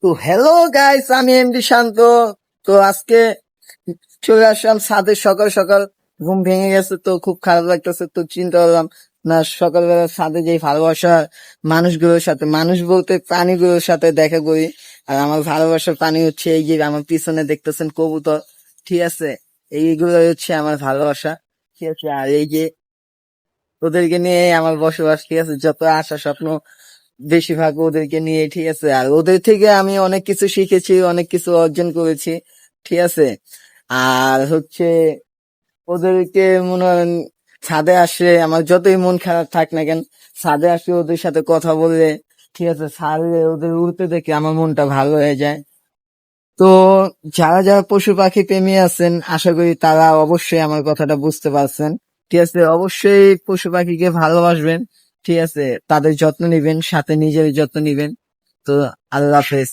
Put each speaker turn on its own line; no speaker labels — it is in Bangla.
তো হ্যালো গাইস, আমি এমডি শান্ত। তো আজকে চলে আসলাম ছাদে সকাল সকাল। ঘুম ভেঙে গেছে তো খুব খারাপ লাগতেছে, তো চিন্তা করলাম না সকালবেলা ছাদে যেই ভালোবাসা মানুষগুলোর সাথে, মানুষ বলতে প্রাণীগুলোর সাথে দেখা করি। আর আমার ভালোবাসার প্রাণী হচ্ছে এই যে আমার পিছনে দেখতেছেন কবুতর, ঠিক আছে। এইগুলো হচ্ছে আমার ভালোবাসা, ঠিক আছে। আর এই যে ওদেরকে নিয়ে আমার বসবাস, ঠিক আছে। যত আশা স্বপ্ন বেশিরভাগ ওদেরকে নিয়ে, ঠিক আছে। আর ওদের থেকে আমি অনেক কিছু শিখেছি, অনেক কিছু অর্জন করেছি, ঠিক আছে। আর হচ্ছে ওদেরকে মনে হয় ছাদে আসলে আমার যতই মন খারাপ থাক না কেন, ছাদে আসলে ওদের সাথে কথা বললে, ঠিক আছে, ছাদে ওদের উড়তে দেখে আমার মনটা ভালো হয়ে যায়। তো যারা যারা পশু পাখি প্রেমী আছেন, আশা করি তারা অবশ্যই আমার কথাটা বুঝতে পারছেন, ঠিক আছে। অবশ্যই পশু পাখিকে ভালোবাসবেন, ঠিক আছে। তাদের যত্ন নিবেন, সাথে নিজের যত্ন নিবেন। তো আল্লাহ হাফেজ।